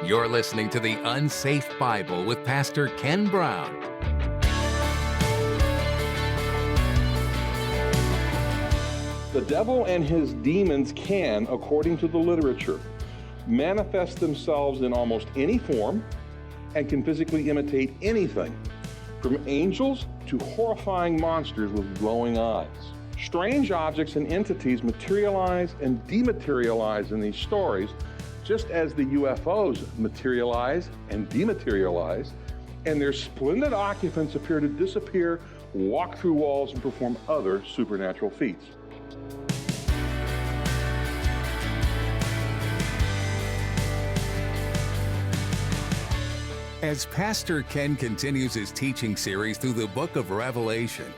You're listening to The Unsafe Bible with Pastor Ken Brown. The devil and his demons can, according to the literature, manifest themselves in almost any form and can physically imitate anything, from angels to horrifying monsters with glowing eyes. Strange objects and entities materialize and dematerialize in these stories, just as the UFOs materialize and dematerialize, and their splendid occupants appear to disappear, walk through walls, and perform other supernatural feats. As Pastor Ken continues his teaching series through the book of Revelation,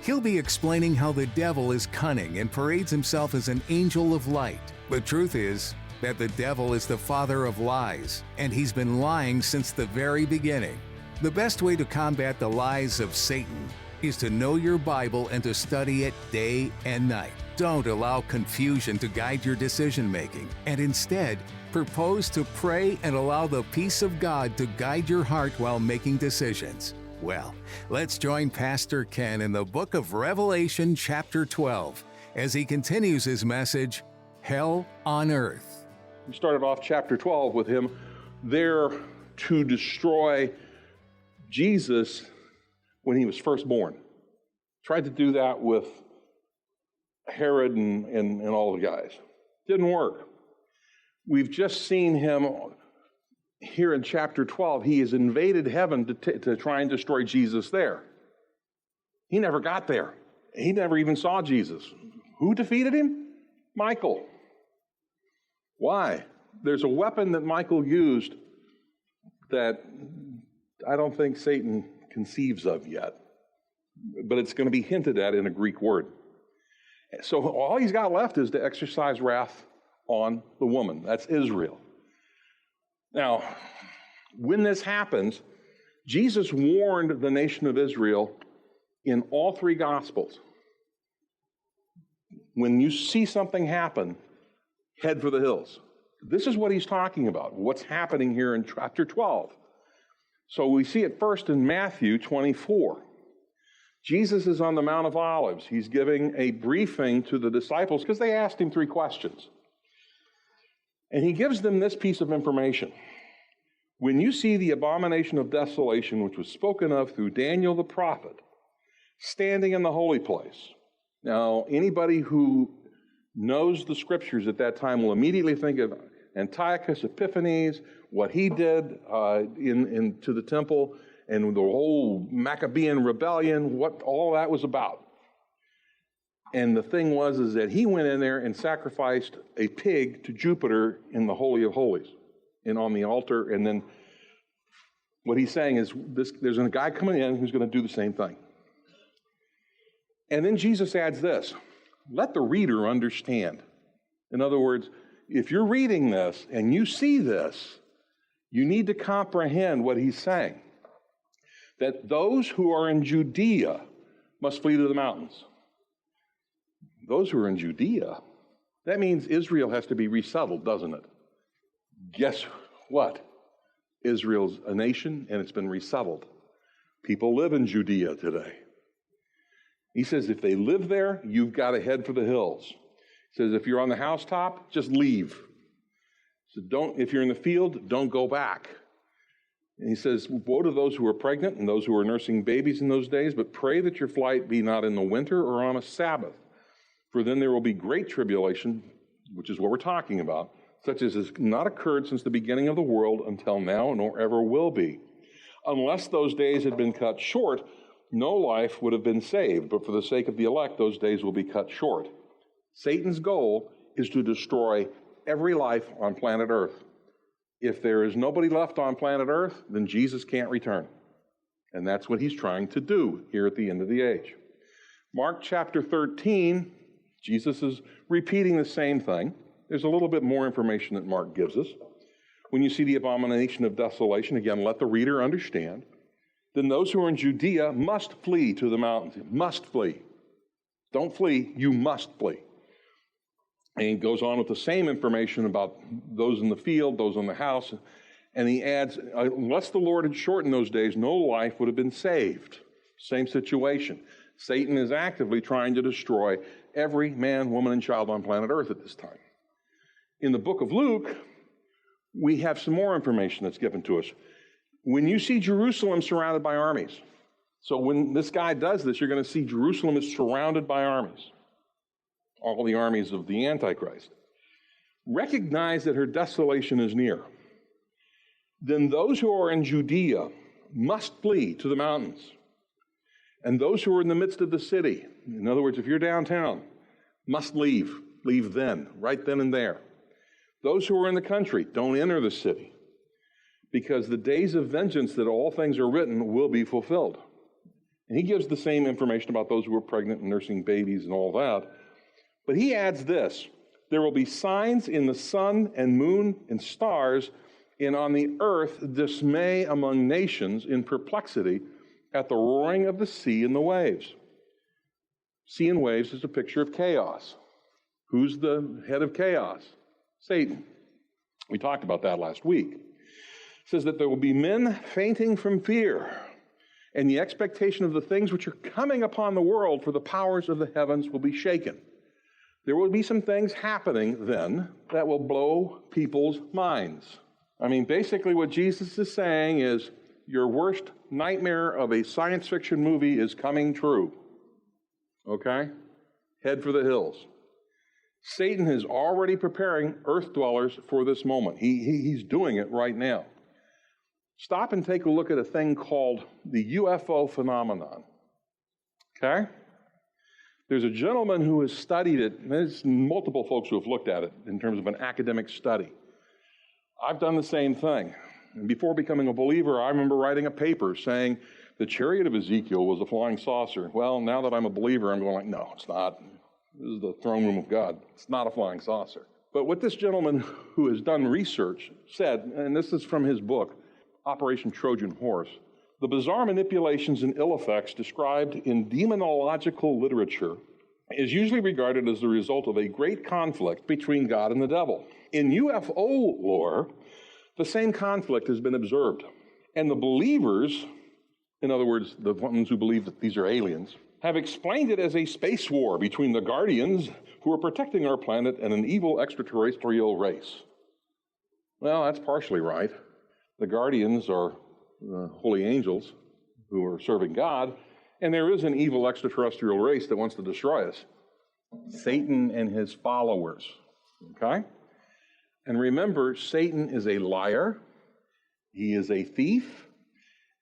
he'll be explaining how the devil is cunning and parades himself as an angel of light. The truth is that the devil is the father of lies, and he's been lying since the very beginning. The best way to combat the lies of Satan is to know your Bible and to study it day and night. Don't allow confusion to guide your decision-making, and instead, propose to pray and allow the peace of God to guide your heart while making decisions. Well, let's join Pastor Ken in the book of Revelation chapter 12 as he continues his message, Hell on Earth. We started off chapter 12 with him there to destroy Jesus when he was first born. Tried to do that with Herod and all the guys. Didn't work. We've just seen him here in chapter 12. He has invaded heaven to try and destroy Jesus there. He never got there. He never even saw Jesus. Who defeated him? Michael. Why? There's a weapon that Michael used that I don't think Satan conceives of yet, but it's going to be hinted at in a Greek word. So all he's got left is to exercise wrath on the woman. That's Israel. Now, when this happens, Jesus warned the nation of Israel in all three Gospels. When you see something happen, head for the hills. This is what he's talking about, what's happening here in chapter 12. So we see it first in Matthew 24. Jesus is on the Mount of Olives. He's giving a briefing to the disciples because they asked him three questions. And he gives them this piece of information. When you see the abomination of desolation, which was spoken of through Daniel the prophet, standing in the holy place. Now, anybody who knows the scriptures at that time will immediately think of Antiochus Epiphanes, what he did into the temple, and the whole Maccabean rebellion, what all that was about. And the thing was that he went in there and sacrificed a pig to Jupiter in the Holy of Holies, and on the altar. And then what he's saying is there's a guy coming in who's going to do the same thing. And then Jesus adds this, let the reader understand. In other words, if you're reading this and you see this, you need to comprehend what he's saying. That those who are in Judea must flee to the mountains. Those who are in Judea, that means Israel has to be resettled, doesn't it? Guess what? Israel's a nation and it's been resettled. People live in Judea today. He says if they live there, you've got to head for the hills. He says if you're on the housetop, just leave. So if you're in the field, don't go back. And he says, woe to those who are pregnant and those who are nursing babies in those days, but pray that your flight be not in the winter or on a Sabbath. For then there will be great tribulation, which is what we're talking about, such as has not occurred since the beginning of the world until now, nor ever will be. Unless those days had been cut short, no life would have been saved, but for the sake of the elect, those days will be cut short. Satan's goal is to destroy every life on planet Earth. If there is nobody left on planet Earth, then Jesus can't return. And that's what he's trying to do here at the end of the age. Mark chapter 13, Jesus is repeating the same thing. There's a little bit more information that Mark gives us. When you see the abomination of desolation, again, let the reader understand. Then those who are in Judea must flee to the mountains. Must flee. Don't flee, you must flee. And he goes on with the same information about those in the field, those in the house. And he adds, unless the Lord had shortened those days, no life would have been saved. Same situation. Satan is actively trying to destroy every man, woman, and child on planet Earth at this time. In the book of Luke, we have some more information that's given to us. When you see Jerusalem surrounded by armies, so when this guy does this, you're going to see Jerusalem is surrounded by armies, all the armies of the Antichrist. Recognize that her desolation is near. Then those who are in Judea must flee to the mountains. And those who are in the midst of the city, in other words, if you're downtown, must leave. Leave then, right then and there. Those who are in the country, don't enter the city, because the days of vengeance that all things are written will be fulfilled. And he gives the same information about those who are pregnant and nursing babies and all that. But he adds this: there will be signs in the sun and moon and stars, and on the earth dismay among nations in perplexity at the roaring of the sea and the waves. Sea and waves is a picture of chaos. Who's the head of chaos? Satan. We talked about that last week. It says that there will be men fainting from fear and the expectation of the things which are coming upon the world, for the powers of the heavens will be shaken. There will be some things happening then that will blow people's minds. I mean, basically what Jesus is saying is your worst nightmare of a science fiction movie is coming true. Okay? Head for the hills. Satan is already preparing earth dwellers for this moment. He's doing it right now. Stop and take a look at a thing called the UFO phenomenon. Okay? There's a gentleman who has studied it, and there's multiple folks who have looked at it in terms of an academic study. I've done the same thing. And before becoming a believer, I remember writing a paper saying the chariot of Ezekiel was a flying saucer. Well, now that I'm a believer, I'm going like, no, it's not. This is the throne room of God. It's not a flying saucer. But what this gentleman who has done research said, and this is from his book, Operation Trojan Horse, the bizarre manipulations and ill effects described in demonological literature is usually regarded as the result of a great conflict between God and the devil. In UFO lore, the same conflict has been observed. And the believers, in other words, the ones who believe that these are aliens, have explained it as a space war between the guardians who are protecting our planet and an evil extraterrestrial race. Well, that's partially right. The guardians are holy angels who are serving God, and there is an evil extraterrestrial race that wants to destroy us. Satan and his followers. Okay? And remember, Satan is a liar, he is a thief,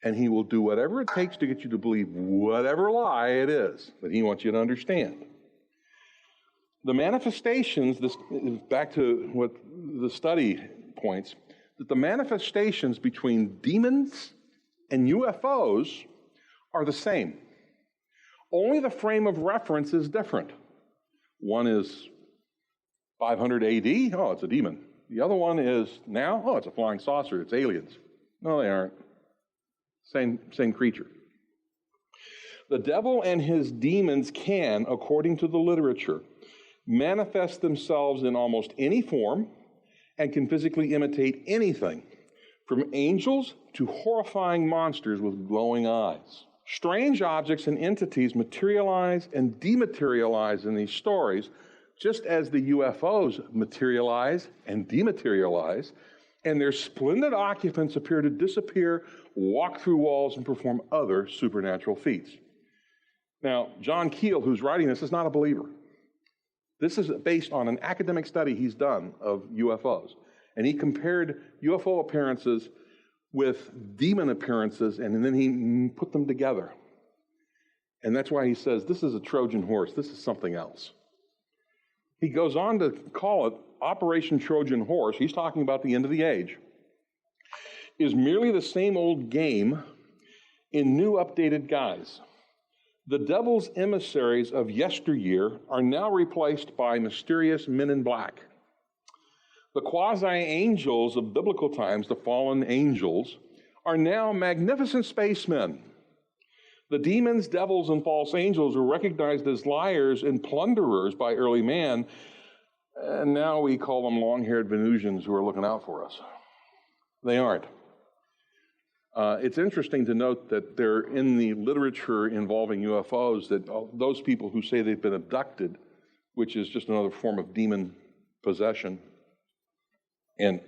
and he will do whatever it takes to get you to believe whatever lie it is that he wants you to understand. The manifestations, this is back to what the study points, that the manifestations between demons and UFOs are the same. Only the frame of reference is different. One is 500 AD, oh, it's a demon. The other one is now, oh, it's a flying saucer, it's aliens. No, they aren't. Same creature. The devil and his demons can, according to the literature, manifest themselves in almost any form and can physically imitate anything, from angels to horrifying monsters with glowing eyes. Strange objects and entities materialize and dematerialize in these stories, just as the UFOs materialize and dematerialize, and their splendid occupants appear to disappear, walk through walls, and perform other supernatural feats. Now, John Keel, who's writing this, is not a believer. This is based on an academic study he's done of UFOs. And he compared UFO appearances with demon appearances, and then he put them together. And that's why he says, this is a Trojan horse. This is something else. He goes on to call it Operation Trojan Horse. He's talking about the end of the age. Is merely the same old game in new updated guise. The devil's emissaries of yesteryear are now replaced by mysterious men in black. The quasi-angels of biblical times, the fallen angels, are now magnificent spacemen. The demons, devils, and false angels were recognized as liars and plunderers by early man, And now we call them long-haired Venusians who are looking out for us. They aren't. It's interesting to note that they're in the literature involving UFOs, that those people who say they've been abducted, which is just another form of demon possession and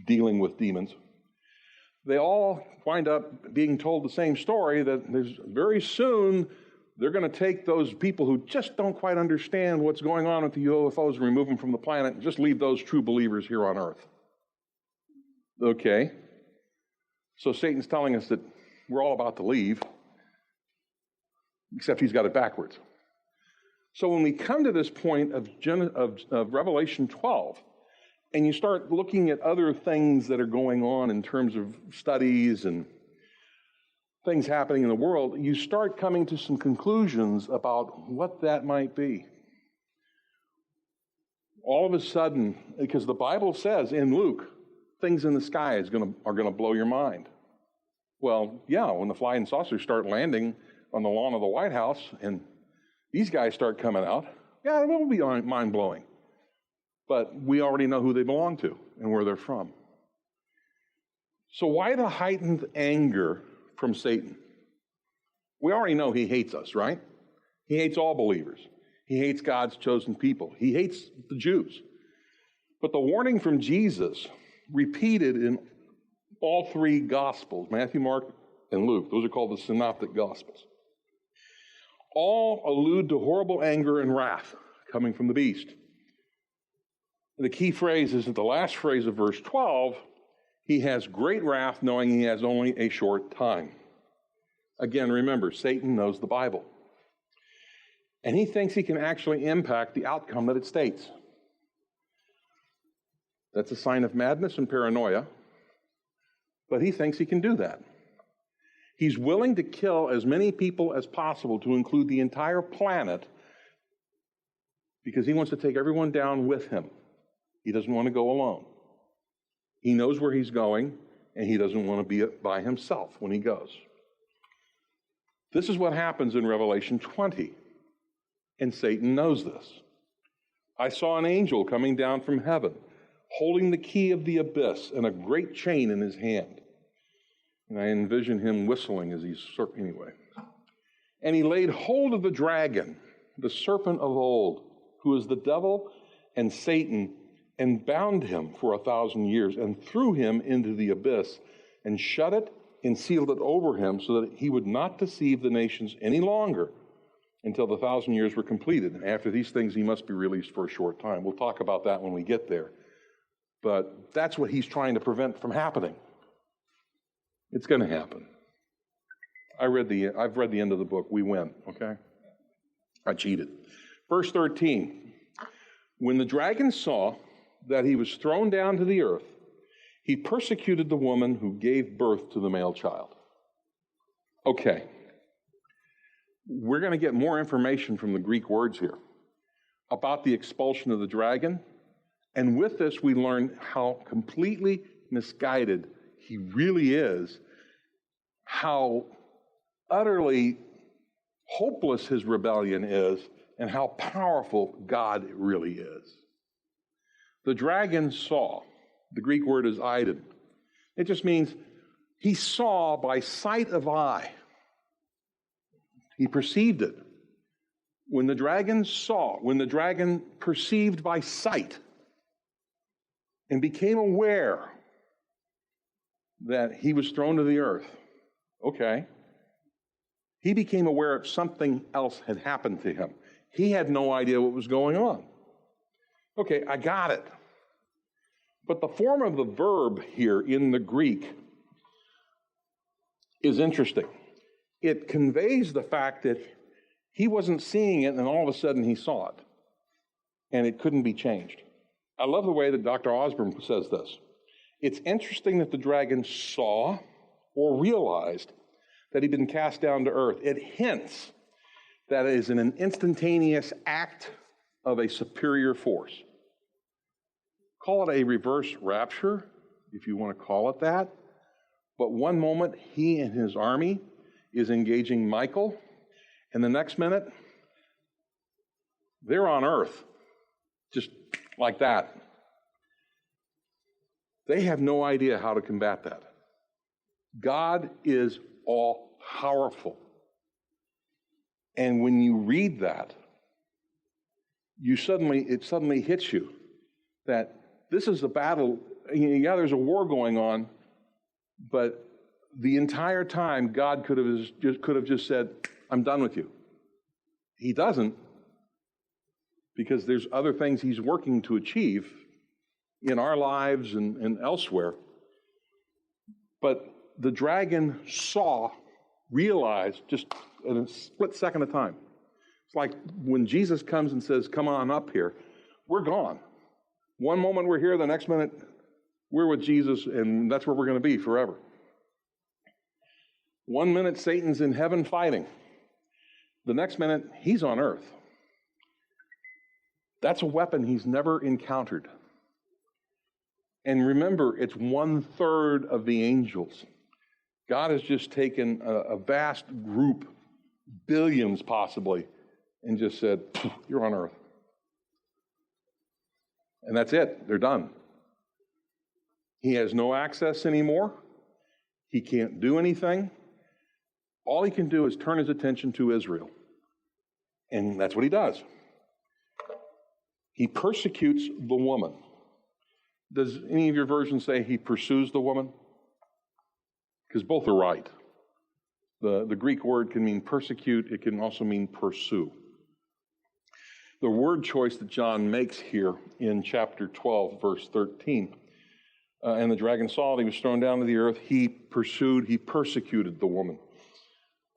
dealing with demons, they all wind up being told the same story, that there's very soon they're going to take those people who just don't quite understand what's going on with the UFOs and remove them from the planet and just leave those true believers here on Earth. Okay. So Satan's telling us that we're all about to leave, except he's got it backwards. So when we come to this point of Revelation 12, and you start looking at other things that are going on in terms of studies and things happening in the world, you start coming to some conclusions about what that might be. All of a sudden, because the Bible says in Luke, things in the sky are going to blow your mind. Well, yeah, when the flying saucers start landing on the lawn of the White House and these guys start coming out, yeah, it will be mind-blowing. But we already know who they belong to and where they're from. So why the heightened anger from Satan? We already know he hates us, right? He hates all believers. He hates God's chosen people. He hates the Jews. But the warning from Jesus, repeated in all three Gospels, Matthew, Mark, and Luke, those are called the Synoptic Gospels, all allude to horrible anger and wrath coming from the beast. The key phrase is at the last phrase of verse 12, he has great wrath knowing he has only a short time. Again, remember, Satan knows the Bible. And he thinks he can actually impact the outcome that it states. That's a sign of madness and paranoia, but he thinks he can do that. He's willing to kill as many people as possible, to include the entire planet, because he wants to take everyone down with him. He doesn't want to go alone. He knows where he's going, and he doesn't want to be by himself when he goes. This is what happens in Revelation 20, and Satan knows this. I saw an angel coming down from heaven, holding the key of the abyss and a great chain in his hand. And I envision him whistling as he's anyway. And he laid hold of the dragon, the serpent of old, who is the devil and Satan, and bound him for 1,000 years, and threw him into the abyss, and shut it and sealed it over him, so that he would not deceive the nations any longer until the 1,000 years were completed. And after these things, he must be released for a short time. We'll talk about that when we get there. But that's what he's trying to prevent from happening. It's going to happen. I've read the end of the book. We win, okay? I cheated. Verse 13. When the dragon saw that he was thrown down to the earth, he persecuted the woman who gave birth to the male child. Okay. We're going to get more information from the Greek words here about the expulsion of the dragon. And with this, we learn how completely misguided he really is, how utterly hopeless his rebellion is, and how powerful God really is. The dragon saw. The Greek word is eidon. It just means he saw by sight of eye. He perceived it. When the dragon saw, when the dragon perceived by sight and became aware that he was thrown to the earth, okay, he became aware of something else had happened to him. He had no idea what was going on. Okay, I got it. But the form of the verb here in the Greek is interesting. It conveys the fact that he wasn't seeing it and all of a sudden he saw it. And it couldn't be changed. I love the way that Dr. Osborne says this. It's interesting that the dragon saw or realized that he'd been cast down to earth. It hints that it is an instantaneous act of a superior force. Call it a reverse rapture, if you want to call it that. But one moment, he and his army is engaging Michael, and the next minute, they're on earth. just like that. They have no idea how to combat that. God is all-powerful. And when you read that, it suddenly hits you that this is a battle. Yeah, there's a war going on, but the entire time God could have just said, I'm done with you. He doesn't, because there's other things he's working to achieve in our lives and elsewhere. But the dragon realized just in a split second of time. It's like when Jesus comes and says, come on up here, we're gone. One moment we're here, the next minute we're with Jesus, and that's where we're going to be forever. 1 minute Satan's in heaven fighting. The next minute he's on earth. That's a weapon he's never encountered. And remember, it's 1/3 of the angels. God has just taken a vast group, billions possibly, and just said, you're on earth. And that's it. They're done. He has no access anymore. He can't do anything. All he can do is turn his attention to Israel. And that's what he does. He persecutes the woman. Does any of your versions say he pursues the woman? Because both are right. The Greek word can mean persecute. It can also mean pursue. The word choice that John makes here in chapter 12, verse 13, and the dragon saw that he was thrown down to the earth. He persecuted the woman.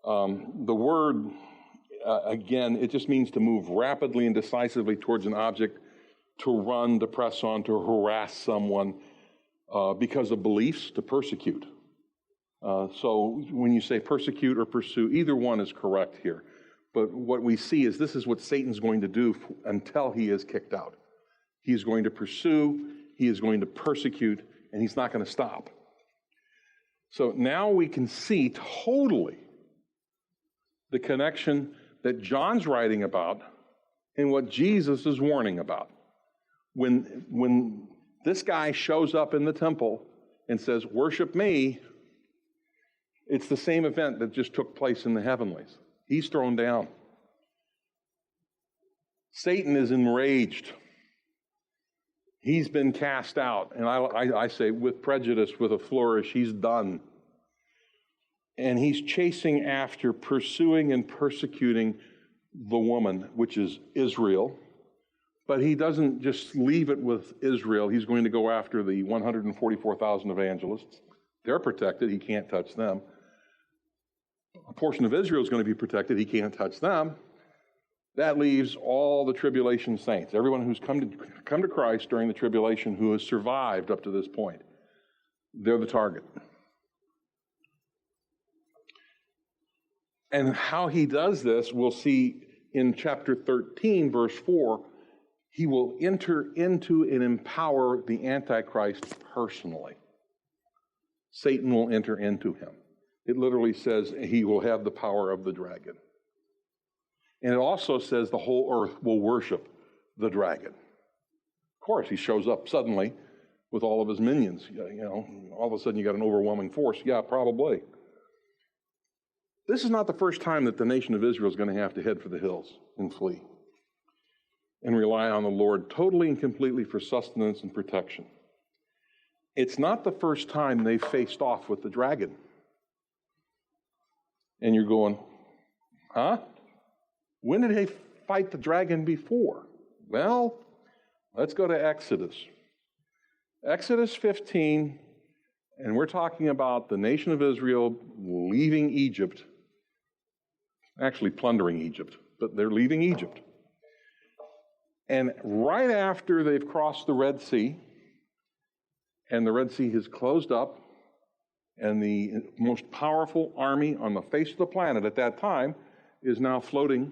The word, again, it just means to move rapidly and decisively towards an object, to run, to press on, to harass someone because of beliefs, to persecute. So when you say persecute or pursue, either one is correct here. But what we see is this is what Satan's going to do until he is kicked out. He is going to pursue, he is going to persecute, and he's not going to stop. So now we can see totally the connection that John's writing about and what Jesus is warning about. When this guy shows up in the temple and says, worship me, it's the same event that just took place in the heavenlies. He's thrown down. Satan is enraged. He's been cast out. And I say with prejudice, with a flourish, he's done. And he's chasing after, pursuing and persecuting the woman, which is Israel. But he doesn't just leave it with Israel. He's going to go after the 144,000 evangelists. They're protected. He can't touch them. A portion of Israel is going to be protected. He can't touch them. That leaves all the tribulation saints, everyone who's come to Christ during the tribulation, who has survived up to this point. They're the target. And how he does this, we'll see in chapter 13, verse 4. He will enter into and empower the Antichrist personally. Satan will enter into him. It literally says he will have the power of the dragon. And it also says the whole earth will worship the dragon. Of course, he shows up suddenly with all of his minions. All of a sudden you got an overwhelming force. Yeah, probably. This is not the first time that the nation of Israel is going to have to head for the hills and flee and rely on the Lord totally and completely for sustenance and protection. It's not the first time they faced off with the dragon. And you're going, huh? When did they fight the dragon before? Well, let's go to Exodus. Exodus 15, and we're talking about the nation of Israel leaving Egypt, actually plundering Egypt, but they're leaving Egypt. And right after they've crossed the Red Sea, and the Red Sea has closed up, and the most powerful army on the face of the planet at that time is now floating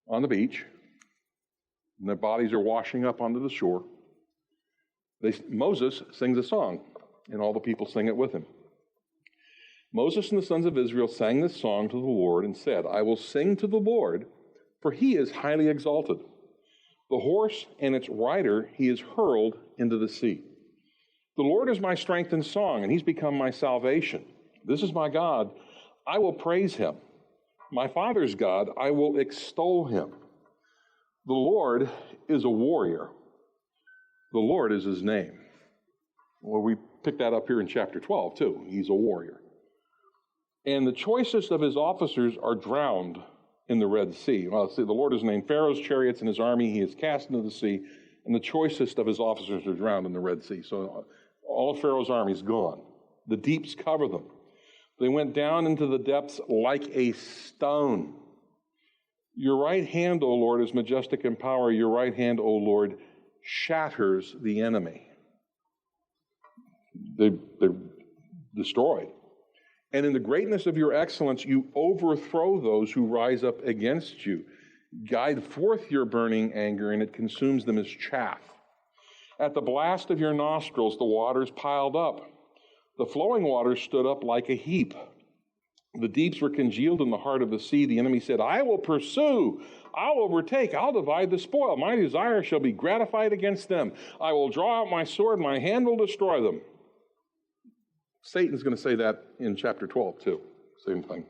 on the beach, and their bodies are washing up onto the shore. Moses sings a song, and all the people sing it with him. Moses and the sons of Israel sang this song to the Lord and said, I will sing to the Lord, for he is highly exalted. The horse and its rider he has hurled into the sea. The Lord is my strength and song, and he's become my salvation. This is my God. I will praise him. My Father's God, I will extol him. The Lord is a warrior. The Lord is his name. Well, we pick that up here in chapter 12, too. He's a warrior. And the choicest of his officers are drowned in the Red Sea. Well, see, the Lord is named Pharaoh's chariots and his army. He is cast into the sea, and the choicest of his officers are drowned in the Red Sea. So all of Pharaoh's army is gone. The deeps cover them. They went down into the depths like a stone. Your right hand, O Lord, is majestic in power. Your right hand, O Lord, shatters the enemy. They're destroyed. And in the greatness of your excellence, you overthrow those who rise up against you. Guide forth your burning anger, and it consumes them as chaff. At the blast of your nostrils, the waters piled up. The flowing waters stood up like a heap. The deeps were congealed in the heart of the sea. The enemy said, I will pursue, I'll overtake, I'll divide the spoil. My desire shall be gratified against them. I will draw out my sword, my hand will destroy them. Satan's going to say that in chapter 12 too. Same thing.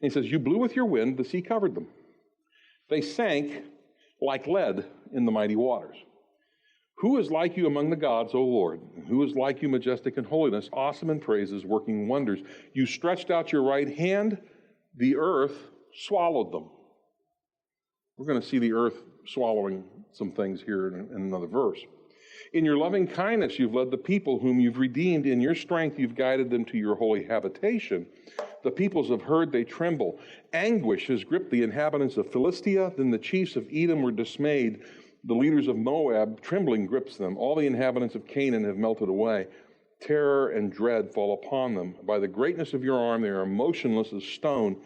And he says, you blew with your wind, the sea covered them. They sank like lead in the mighty waters. Who is like you among the gods, O Lord? Who is like you, majestic in holiness, awesome in praises, working wonders? You stretched out your right hand, the earth swallowed them. We're going to see the earth swallowing some things here in another verse. In your loving kindness, you've led the people whom you've redeemed. In your strength, you've guided them to your holy habitation. The peoples have heard, they tremble. Anguish has gripped the inhabitants of Philistia. Then the chiefs of Edom were dismayed. The leaders of Moab, trembling grips them. All the inhabitants of Canaan have melted away. Terror and dread fall upon them. By the greatness of your arm, they are motionless as stone.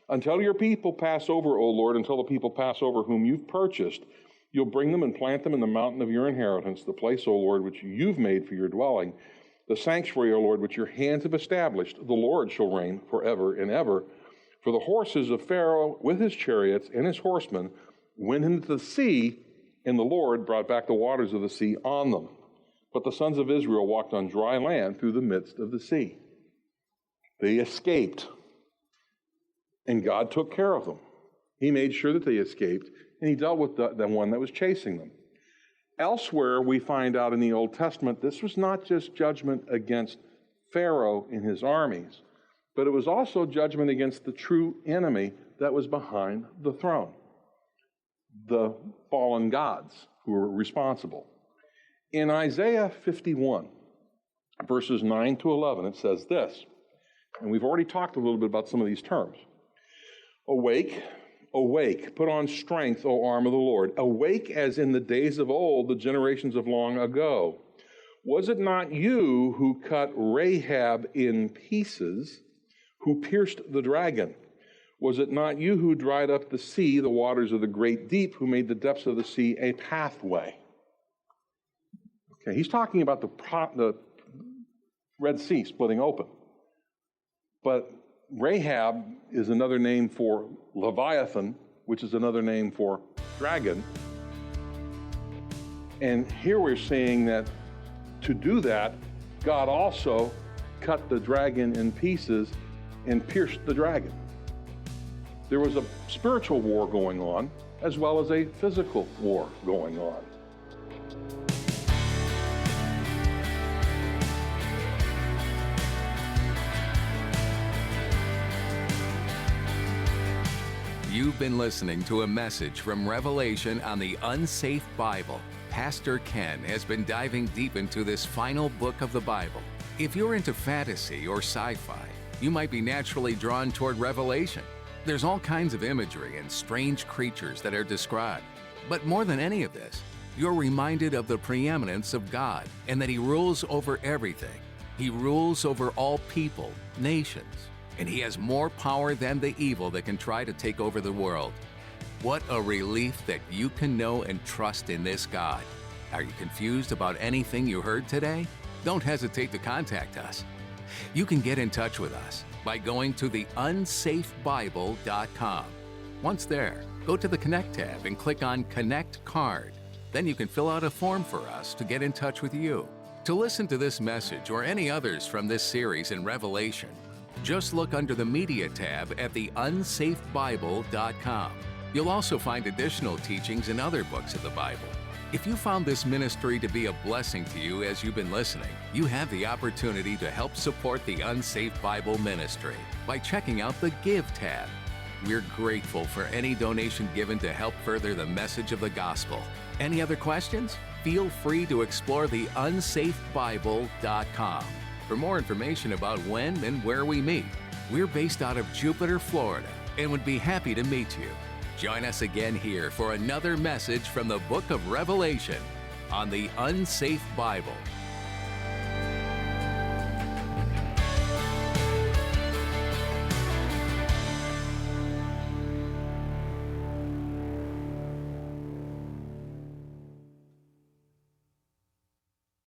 Until your people pass over, O Lord, until the people pass over whom you've purchased, you'll bring them and plant them in the mountain of your inheritance, the place, O Lord, which you've made for your dwelling, the sanctuary, O Lord, which your hands have established. The Lord shall reign forever and ever. For the horses of Pharaoh with his chariots and his horsemen went into the sea, and the Lord brought back the waters of the sea on them. But the sons of Israel walked on dry land through the midst of the sea. They escaped, and God took care of them. He made sure that they escaped, and he dealt with the one that was chasing them. Elsewhere, we find out in the Old Testament, this was not just judgment against Pharaoh and his armies, but it was also judgment against the true enemy that was behind the throne. The fallen gods who were responsible. In Isaiah 51, verses 9 to 11, it says this, and we've already talked a little bit about some of these terms. Awake, awake, put on strength, O arm of the Lord. Awake as in the days of old, the generations of long ago. Was it not you who cut Rahab in pieces, who pierced the dragon? Was it not you who dried up the sea, the waters of the great deep, who made the depths of the sea a pathway? Okay, he's talking about the Red Sea splitting open. But Rahab is another name for Leviathan, which is another name for dragon. And here we're seeing that to do that, God also cut the dragon in pieces and pierced the dragon. There was a spiritual war going on, as well as a physical war going on. You've been listening to a message from Revelation on the Unsafe Bible. Pastor Ken has been diving deep into this final book of the Bible. If you're into fantasy or sci-fi, you might be naturally drawn toward Revelation. There's all kinds of imagery and strange creatures that are described. But more than any of this, you're reminded of the preeminence of God and that He rules over everything. He rules over all people, nations, and He has more power than the evil that can try to take over the world. What a relief that you can know and trust in this God. Are you confused about anything you heard today? Don't hesitate to contact us. You can get in touch with us by going to theunsafebible.com. Once there, Go to the Connect tab and click on Connect Card. Then you can fill out a form for us to get in touch with you. To listen to this message or any others from this series in Revelation, just look under the Media tab at theunsafebible.com. You'll also find additional teachings in other books of the Bible. If you found this ministry to be a blessing to you as you've been listening, you have the opportunity to help support the Unsafe Bible ministry by checking out the Give tab. We're grateful for any donation given to help further the message of the gospel. Any other questions? Feel free to explore the unsafebible.com. For more information about when and where we meet, we're based out of Jupiter, Florida, and would be happy to meet you. Join us again here for another message from the book of Revelation on the Unsafe Bible.